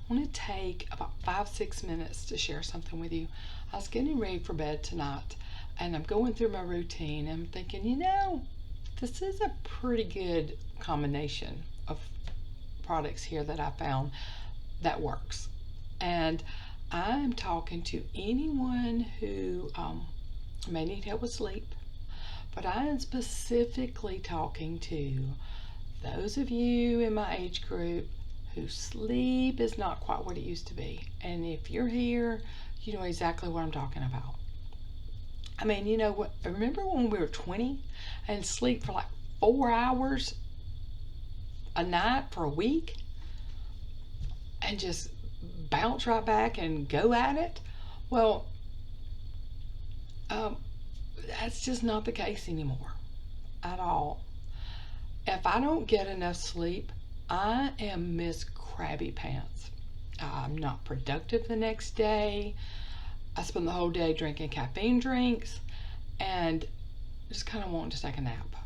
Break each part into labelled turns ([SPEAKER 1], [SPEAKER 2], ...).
[SPEAKER 1] I want to take about 5-6 minutes to share something with you. I was getting ready for bed tonight, and I'm going through my routine, and I'm thinking, this is a pretty good combination of products here that I found that works. And I'm talking to anyone who may need help with sleep, but I am specifically talking to those of you in my age group whose sleep is not quite what it used to be. And if you're here, you know exactly what I'm talking about. I mean, you know what? Remember when we were 20 and sleep for like 4 hours a night for a week and just bounce right back and go at it? Well, that's just not the case anymore at all. If I don't get enough sleep, I am Miss Crabby Pants. I'm not productive the next day. I spend the whole day drinking caffeine drinks and just kind of wanting to take a nap.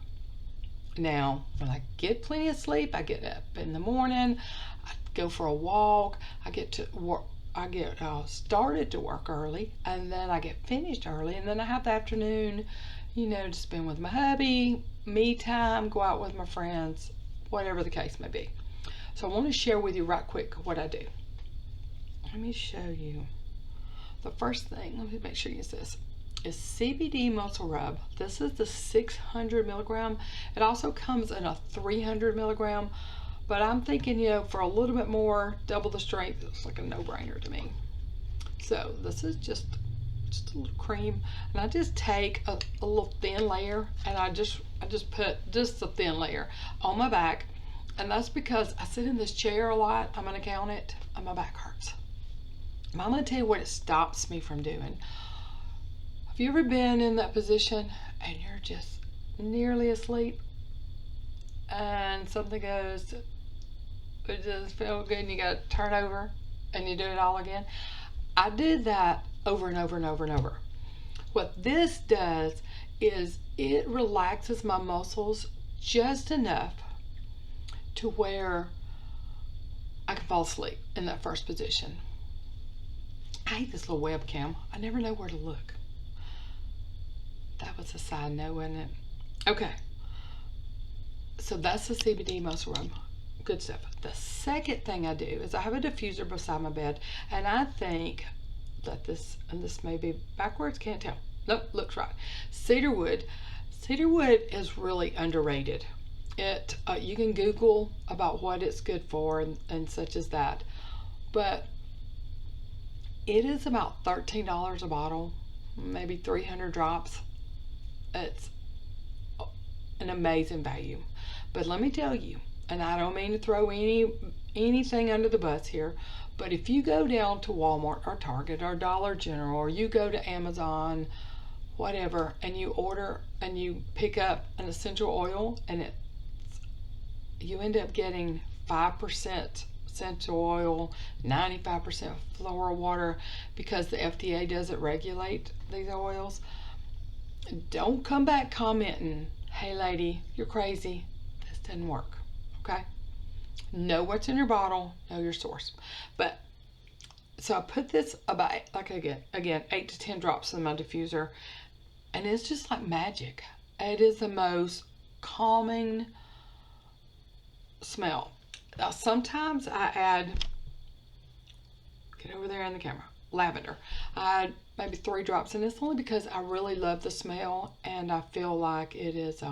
[SPEAKER 1] Now, when I get plenty of sleep, I get up in the morning, I go for a walk, I get to work. I get started to work early, and then I get finished early, and then I have the afternoon, to spend with my hubby, me time, go out with my friends, whatever the case may be. So I want to share with you right quick what I do. Let me show you. The first thing, let me make sure you use this, is CBD Muscle Rub. This is the 600 milligram. It also comes in a 300 milligram. But I'm thinking, for a little bit more, double the strength, it's like a no-brainer to me. So this is just a little cream, and I just take a little thin layer, and I just put just a thin layer on my back, and that's because I sit in this chair a lot. I'm gonna count it, and my back hurts. I'm gonna tell you what it stops me from doing. Have you ever been in that position and you're just nearly asleep, and something goes, it doesn't feel good, and you gotta turn over and you do it all again? I did that over and over and over and over. What this does is it relaxes my muscles just enough to where I can fall asleep in that first position. I hate this little webcam. I never know where to look. That was a side note, wasn't it? Okay. So that's the CBD Muscle Rub. Good stuff. The second thing I do is I have a diffuser beside my bed, and I think that this may be backwards, can't tell. Nope, looks right. Cedarwood. Cedarwood is really underrated. You can Google about what it's good for and such as that, but it is about $13 a bottle, maybe 300 drops. It's an amazing value. But let me tell you, and I don't mean to throw anything under the bus here, but if you go down to Walmart or Target or Dollar General, or you go to Amazon, whatever, and you order and you pick up an essential oil, and you end up getting 5% essential oil, 95% floral water, because the FDA doesn't regulate these oils. Don't come back commenting, "Hey lady, you're crazy. This didn't work." Okay? Know what's in your bottle, know your source. But so I put this about, like, again 8 to 10 drops in my diffuser, and it's just like magic. It is the most calming smell. Now sometimes I add, get over there in the camera, lavender. I add maybe 3 drops, and it's only because I really love the smell, and I feel like it is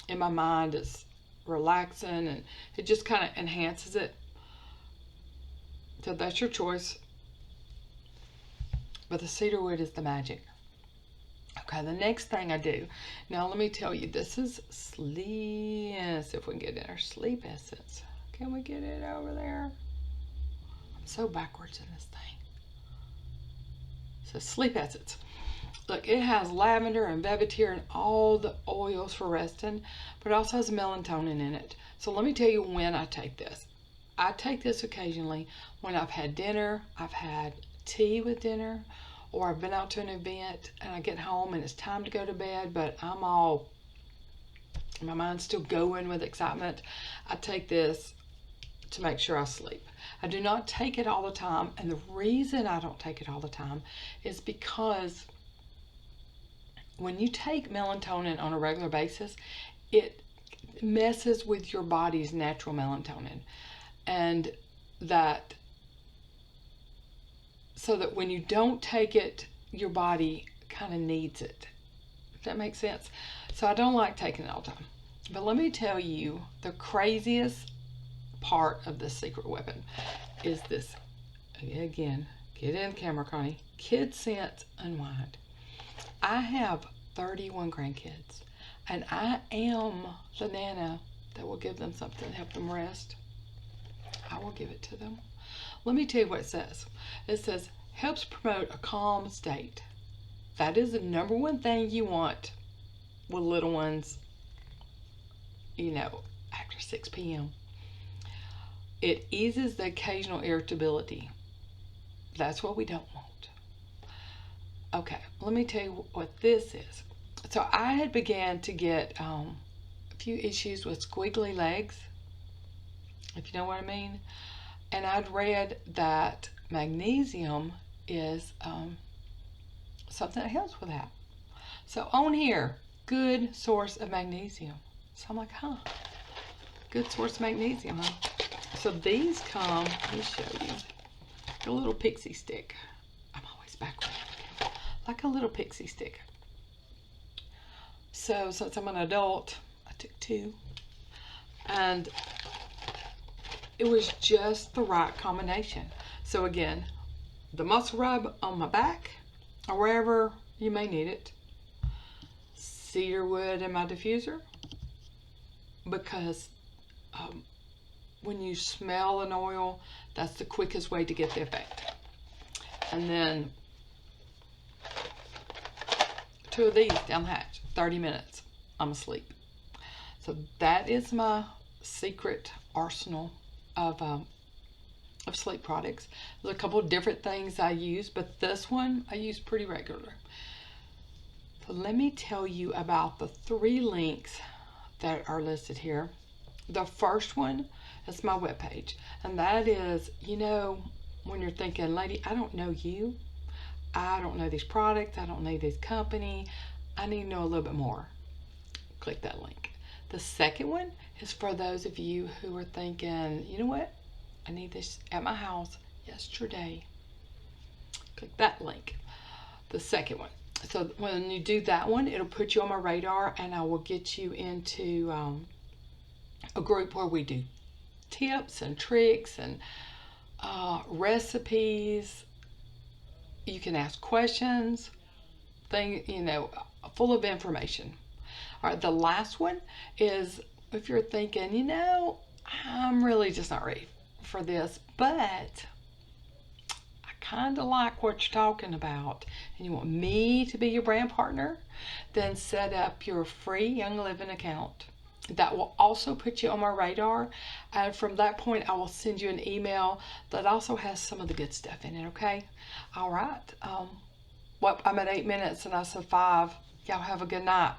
[SPEAKER 1] in my mind, it's relaxing, and it just kind of enhances it. So that's your choice, but the cedarwood is the magic. Okay, the next thing I do, now let me tell you, this is sleep, if we can get in our sleep essence. Can we get it over there? I'm so backwards in this thing. So sleep essence. Look, it has lavender and vetiver and all the oils for resting, but it also has melatonin in it. So let me tell you when I take this. I take this occasionally when I've had dinner, I've had tea with dinner, or I've been out to an event and I get home and it's time to go to bed, but my mind's still going with excitement. I take this to make sure I sleep. I do not take it all the time, and the reason I don't take it all the time is because when you take melatonin on a regular basis, it messes with your body's natural melatonin, and that so that when you don't take it, your body kind of needs it. If that makes sense. So I don't like taking it all the time. But let me tell you, the craziest part of this secret weapon is this. Again, get in the camera, Connie. KidSense Unwind. I have 31 grandkids, and I am the nana that will give them something to help them rest. I will give it to them. Let me tell you what it says. It says, helps promote a calm state. That is the number one thing you want with little ones, after 6 p.m. It eases the occasional irritability. That's what we don't want. Okay, let me tell you what this is. So I had began to get a few issues with squiggly legs, if you know what I mean. And I'd read that magnesium is something that helps with that. So on here, good source of magnesium. So I'm like, good source of magnesium, huh? So these come, let me show you, a little pixie stick. I'm always backward. Like a little pixie stick. So since I'm an adult, I took 2. And it was just the right combination. So again, the muscle rub on my back or wherever you may need it. Cedar wood in my diffuser, because when you smell an oil, that's the quickest way to get the effect. And then 2 of these down the hatch, 30 minutes, I'm asleep. So that is my secret arsenal of sleep products. There's a couple of different things I use, but this one I use pretty regularly. So let me tell you about the 3 links that are listed here. The first one is my webpage, and that is, when you're thinking, lady, I don't know you, I don't know these products, I don't know this company, I need to know a little bit more. Click that link. The second one is for those of you who are thinking, you know what, I need this at my house yesterday. Click that link. The second one. So when you do that one, it'll put you on my radar, and I will get you into a group where we do tips and tricks and recipes. You can ask questions, full of information. All right, the last one is if you're thinking, I'm really just not ready for this, but I kind of like what you're talking about, and you want me to be your brand partner, then set up your free Young Living account. That will also put you on my radar, and from that point I will send you an email that also has some of the good stuff in it. Okay, all right. I'm at 8 minutes and I said 5. Y'all have a good night.